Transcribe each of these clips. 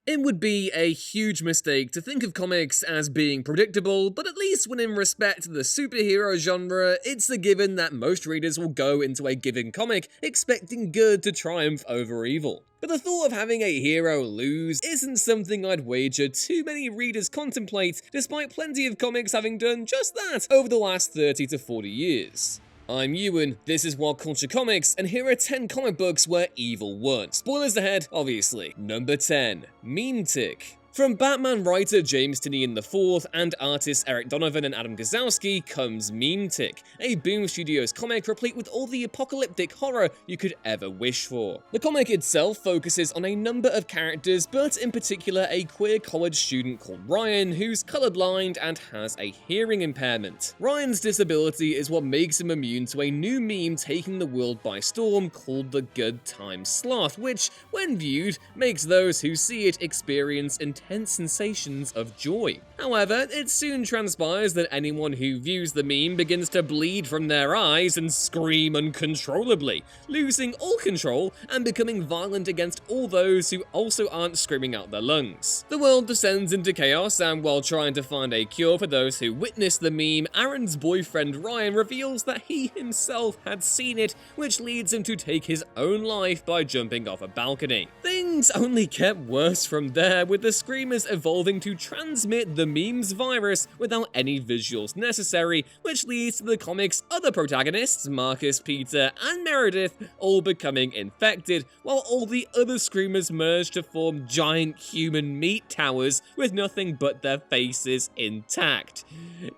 It would be a huge mistake to think of comics as being predictable, but at least when in respect to the superhero genre, it's a given that most readers will go into a given comic expecting good to triumph over evil. But the thought of having a hero lose isn't something I'd wager too many readers contemplate, despite plenty of comics having done just that over the last 30 to 40 years. I'm Ewan, this is Wild Culture Comics, and here are 10 comic books where evil won. Spoilers ahead, obviously. Number 10, Meme Tick. From Batman writer James Tynion IV and artists Eric Donovan and Adam Gazowski comes Meme Tick, a Boom Studios comic replete with all the apocalyptic horror you could ever wish for. The comic itself focuses on a number of characters, but in particular a queer college student called Ryan who's colorblind and has a hearing impairment. Ryan's disability is what makes him immune to a new meme taking the world by storm called the Good Time Sloth, which, when viewed, makes those who see it experience intense sensations of joy. However, it soon transpires that anyone who views the meme begins to bleed from their eyes and scream uncontrollably, losing all control and becoming violent against all those who also aren't screaming out their lungs. The world descends into chaos, and while trying to find a cure for those who witness the meme, Aaron's boyfriend Ryan reveals that he himself had seen it, which leads him to take his own life by jumping off a balcony. Things only get worse from there, with the screamers evolving to transmit the meme's virus without any visuals necessary, which leads to the comic's other protagonists, Marcus, Peter, and Meredith, all becoming infected, while all the other screamers merge to form giant human meat towers with nothing but their faces intact.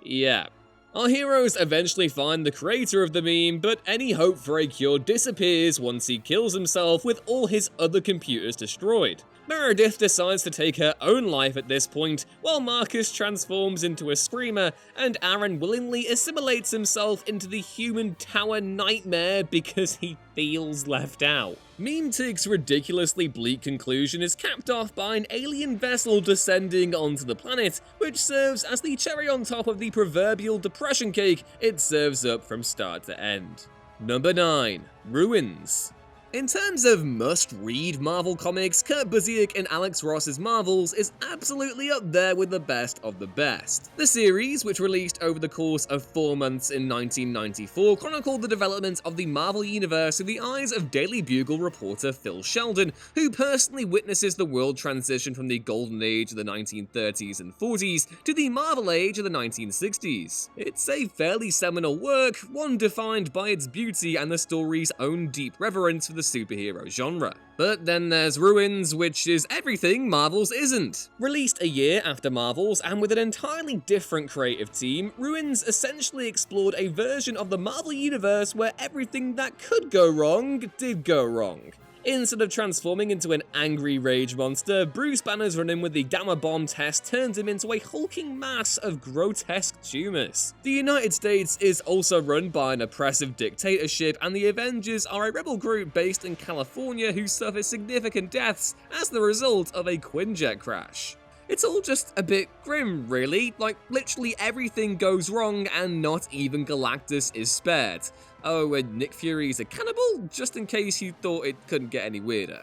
Yeah. Our heroes eventually find the creator of the meme, but any hope for a cure disappears once he kills himself with all his other computers destroyed. Meredith decides to take her own life at this point, while Marcus transforms into a screamer, and Aaron willingly assimilates himself into the human tower nightmare because he feels left out. Meme Tick's ridiculously bleak conclusion is capped off by an alien vessel descending onto the planet, which serves as the cherry on top of the proverbial depression cake it serves up from start to end. Number 9, Ruins. In terms of must-read Marvel comics, Kurt Busiek and Alex Ross's Marvels is absolutely up there with the best of the best. The series, which released over the course of 4 months in 1994, chronicled the development of the Marvel Universe through the eyes of Daily Bugle reporter Phil Sheldon, who personally witnesses the world transition from the golden age of the 1930s and 40s to the Marvel age of the 1960s. It's a fairly seminal work, one defined by its beauty and the story's own deep reverence for the superhero genre. But then there's Ruins, which is everything Marvel's isn't. Released a year after Marvel's and with an entirely different creative team, Ruins essentially explored a version of the Marvel Universe where everything that could go wrong did go wrong. Instead of transforming into an angry rage monster, Bruce Banner's run-in with the Gamma Bomb test turns him into a hulking mass of grotesque tumors. The United States is also run by an oppressive dictatorship, and the Avengers are a rebel group based in California who suffer significant deaths as the result of a Quinjet crash. It's all just a bit grim, really. Like, literally everything goes wrong and not even Galactus is spared. Oh, and Nick Fury's a cannibal? Just in case you thought it couldn't get any weirder.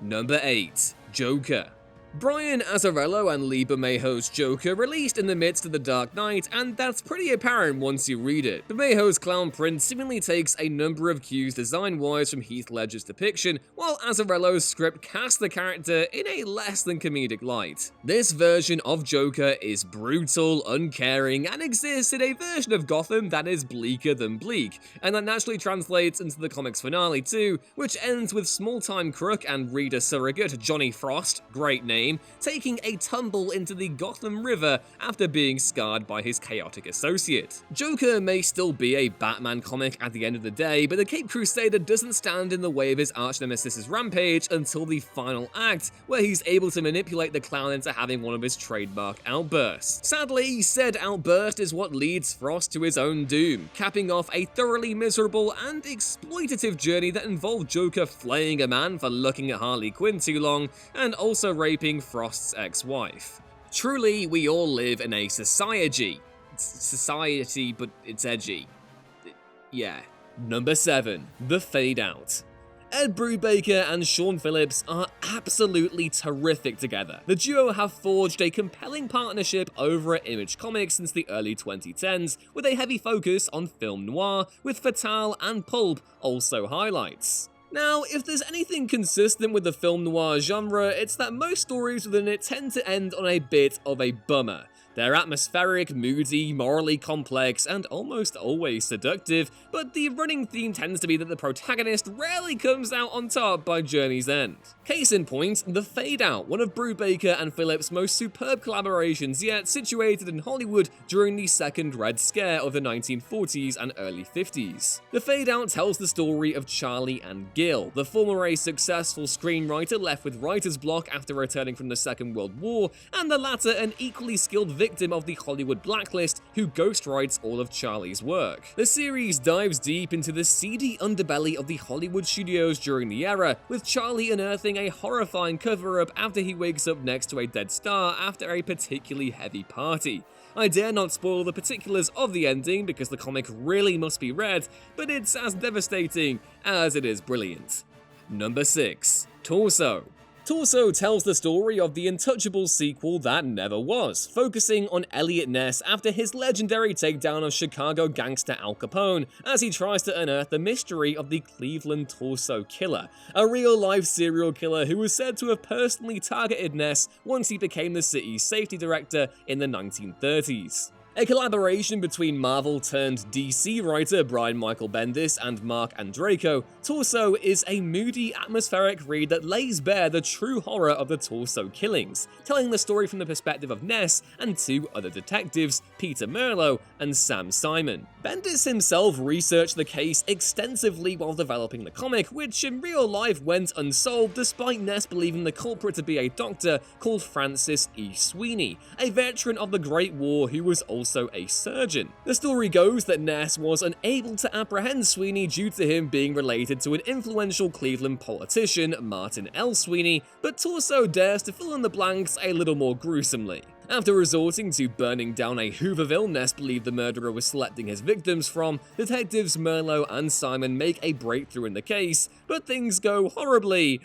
Number 8, Joker. Brian Azzarello and Lee Bermejo's Joker released in the midst of The Dark Knight, and that's pretty apparent once you read it. Bermejo's Clown Prince seemingly takes a number of cues design-wise from Heath Ledger's depiction, while Azzarello's script casts the character in a less than comedic light. This version of Joker is brutal, uncaring, and exists in a version of Gotham that is bleaker than bleak, and that naturally translates into the comic's finale too, which ends with small-time crook and reader surrogate Johnny Frost, great name, taking a tumble into the Gotham River after being scarred by his chaotic associate. Joker may still be a Batman comic at the end of the day, but the Caped Crusader doesn't stand in the way of his arch-nemesis' rampage until the final act, where he's able to manipulate the clown into having one of his trademark outbursts. Sadly, said outburst is what leads Frost to his own doom, capping off a thoroughly miserable and exploitative journey that involved Joker flaying a man for looking at Harley Quinn too long, and also raping Frost's ex-wife. Truly, we all live in a society. Society, but it's edgy. Yeah. Number 7, The Fade Out. Ed Brubaker and Sean Phillips are absolutely terrific together. The duo have forged a compelling partnership over at Image Comics since the early 2010s, with a heavy focus on film noir, with Fatale and Pulp also highlights. Now, if there's anything consistent with the film noir genre, it's that most stories within it tend to end on a bit of a bummer. They're atmospheric, moody, morally complex, and almost always seductive, but the running theme tends to be that the protagonist rarely comes out on top by journey's end. Case in point, The Fade Out, one of Brubaker and Phillips' most superb collaborations yet, situated in Hollywood during the second Red Scare of the 1940s and early 50s. The Fade Out tells the story of Charlie and Gil, the former a successful screenwriter left with writer's block after returning from the Second World War, and the latter an equally skilled victim of the Hollywood blacklist who ghostwrites all of Charlie's work. The series dives deep into the seedy underbelly of the Hollywood studios during the era, with Charlie unearthing a horrifying cover-up after he wakes up next to a dead star after a particularly heavy party. I dare not spoil the particulars of the ending because the comic really must be read, but it's as devastating as it is brilliant. Number 6. Torso. Torso tells the story of the Untouchables sequel that never was, focusing on Elliot Ness after his legendary takedown of Chicago gangster Al Capone, as he tries to unearth the mystery of the Cleveland Torso Killer, a real-life serial killer who was said to have personally targeted Ness once he became the city's safety director in the 1930s. A collaboration between Marvel-turned-DC writer Brian Michael Bendis and Mark Andreyko, Torso is a moody, atmospheric read that lays bare the true horror of the Torso killings, telling the story from the perspective of Ness and two other detectives, Peter Merlo and Sam Simon. Bendis himself researched the case extensively while developing the comic, which in real life went unsolved despite Ness believing the culprit to be a doctor called Francis E. Sweeney, a veteran of the Great War who was also a surgeon. The story goes that Ness was unable to apprehend Sweeney due to him being related to an influential Cleveland politician, Martin L. Sweeney, but Torso dares to fill in the blanks a little more gruesomely. After resorting to burning down a Hooverville Ness believed the murderer was selecting his victims from, detectives Merlo and Simon make a breakthrough in the case, but things go horribly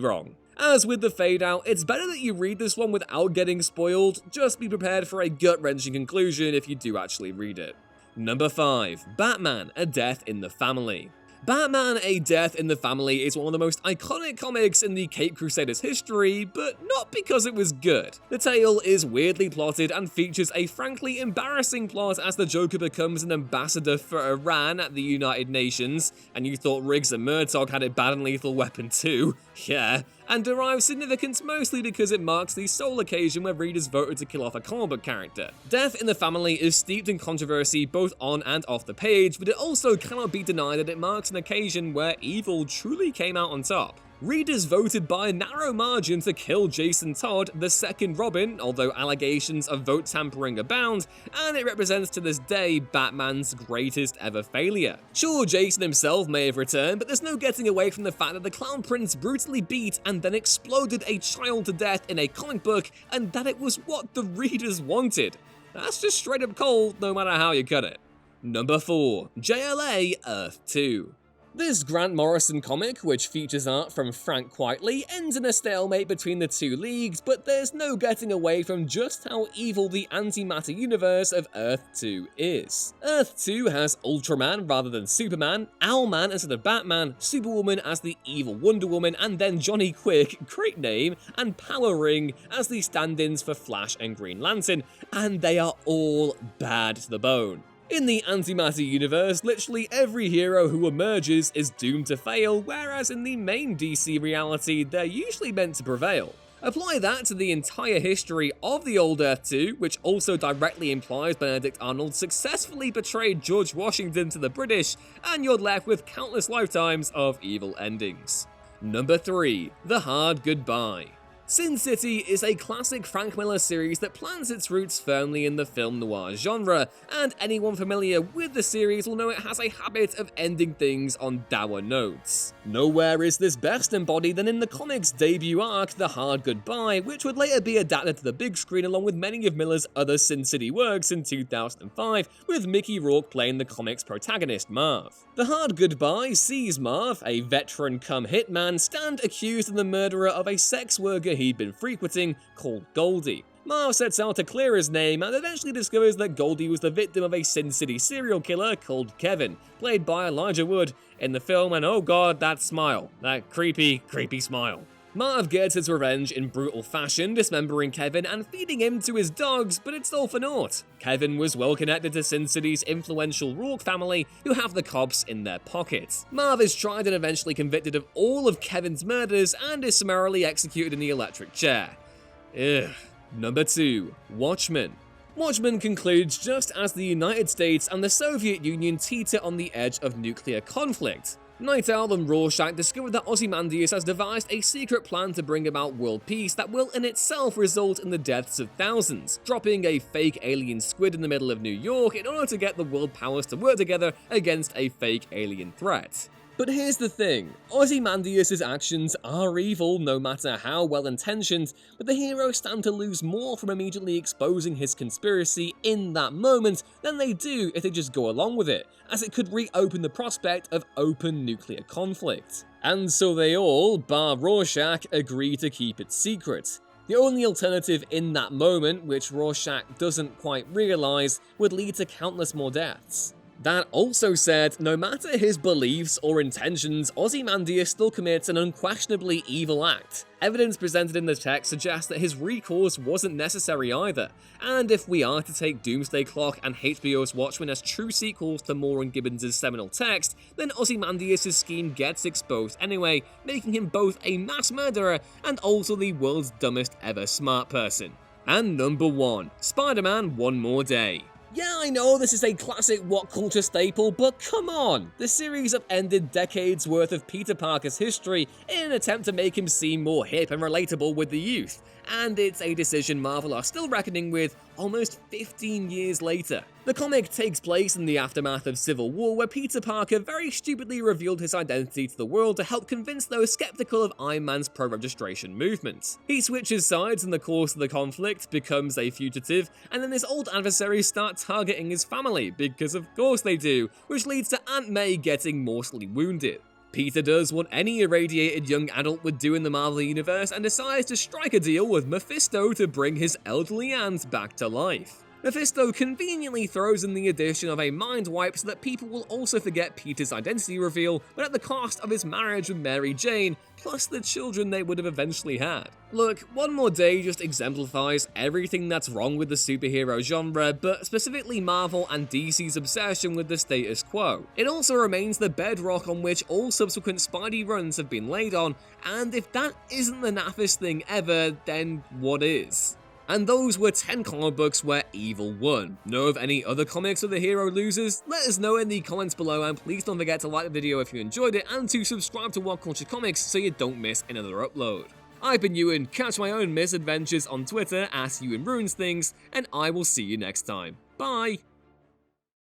wrong. As with The Fade Out, it's better that you read this one without getting spoiled, just be prepared for a gut-wrenching conclusion if you do actually read it. Number 5. Batman, A Death in the Family. Batman, A Death in the Family is one of the most iconic comics in the Caped Crusaders history, but not because it was good. The tale is weirdly plotted and features a frankly embarrassing plot as the Joker becomes an ambassador for Iran at the United Nations, and you thought Riggs and Murtaugh had it bad in Lethal Weapon too, yeah, and derives significance mostly because it marks the sole occasion where readers voted to kill off a comic book character. Death in the Family is steeped in controversy both on and off the page, but it also cannot be denied that it marks an occasion where evil truly came out on top. Readers voted by a narrow margin to kill Jason Todd, the second Robin, although allegations of vote tampering abound, and it represents to this day Batman's greatest ever failure. Sure, Jason himself may have returned, but there's no getting away from the fact that the Clown Prince brutally beat and then exploded a child to death in a comic book, and that it was what the readers wanted. That's just straight up cold, no matter how you cut it. Number 4. JLA Earth 2. This Grant Morrison comic, which features art from Frank Quitely, ends in a stalemate between the two leagues, but there's no getting away from just how evil the antimatter universe of Earth 2 is. Earth 2 has Ultraman rather than Superman, Owlman instead of Batman, Superwoman as the evil Wonder Woman, and then Johnny Quick, great name, and Power Ring as the stand-ins for Flash and Green Lantern, and they are all bad to the bone. In the antimatter universe, literally every hero who emerges is doomed to fail, whereas in the main DC reality, they're usually meant to prevail. Apply that to the entire history of the old Earth 2, which also directly implies Benedict Arnold successfully betrayed George Washington to the British, and you're left with countless lifetimes of evil endings. Number 3. The Hard Goodbye. Sin City is a classic Frank Miller series that plants its roots firmly in the film noir genre, and anyone familiar with the series will know it has a habit of ending things on dour notes. Nowhere is this best embodied than in the comic's debut arc, The Hard Goodbye, which would later be adapted to the big screen along with many of Miller's other Sin City works in 2005, with Mickey Rourke playing the comic's protagonist, Marv. The Hard Goodbye sees Marv, a veteran-cum hitman, stand accused of the murderer of a sex worker he'd been frequenting called Goldie. Marv sets out to clear his name and eventually discovers that Goldie was the victim of a Sin City serial killer called Kevin, played by Elijah Wood in the film, and oh god, that smile. That creepy smile. Marv gets his revenge in brutal fashion, dismembering Kevin and feeding him to his dogs, but it's all for naught. Kevin was well connected to Sin City's influential Rourke family, who have the cops in their pockets. Marv is tried and eventually convicted of all of Kevin's murders and is summarily executed in the electric chair. Ugh. Number 2. Watchmen. Watchmen concludes just as the United States and the Soviet Union teeter on the edge of nuclear conflict. Night Owl and Rorschach discover that Ozymandias has devised a secret plan to bring about world peace that will in itself result in the deaths of thousands, dropping a fake alien squid in the middle of New York in order to get the world powers to work together against a fake alien threat. But here's the thing, Ozymandias' actions are evil no matter how well intentioned, but the heroes stand to lose more from immediately exposing his conspiracy in that moment than they do if they just go along with it, as it could reopen the prospect of open nuclear conflict. And so they all, bar Rorschach, agree to keep it secret. The only alternative in that moment, which Rorschach doesn't quite realise, would lead to countless more deaths. That also said, no matter his beliefs or intentions, Ozymandias still commits an unquestionably evil act. Evidence presented in the text suggests that his recourse wasn't necessary either, and if we are to take Doomsday Clock and HBO's Watchmen as true sequels to Moore and Gibbons' seminal text, then Ozymandias' scheme gets exposed anyway, making him both a mass murderer and also the world's dumbest ever smart person. And number 1, Spider-Man One More Day. Yeah, I know this is a classic What Culture staple, but come on! The series upended decades worth of Peter Parker's history in an attempt to make him seem more hip and relatable with the youth, and it's a decision Marvel are still reckoning with almost 15 years later. The comic takes place in the aftermath of Civil War, where Peter Parker very stupidly revealed his identity to the world to help convince those skeptical of Iron Man's pro-registration movement. He switches sides in the course of the conflict, becomes a fugitive, and then his old adversaries start targeting his family, because of course they do, which leads to Aunt May getting mortally wounded. Peter does what any irradiated young adult would do in the Marvel Universe and decides to strike a deal with Mephisto to bring his elderly aunt back to life. Mephisto conveniently throws in the addition of a mind wipe so that people will also forget Peter's identity reveal, but at the cost of his marriage with Mary Jane, plus the children they would have eventually had. Look, One More Day just exemplifies everything that's wrong with the superhero genre, but specifically Marvel and DC's obsession with the status quo. It also remains the bedrock on which all subsequent Spidey runs have been laid on, and if that isn't the naffest thing ever, then what is? And those were 10 comic books where evil won. Know of any other comics where the hero loses? Let us know in the comments below, and please don't forget to like the video if you enjoyed it and to subscribe to What Culture Comics so you don't miss another upload. I've been Ewan, catch my own misadventures on Twitter at EwanRuinsThings, and I will see you next time. Bye!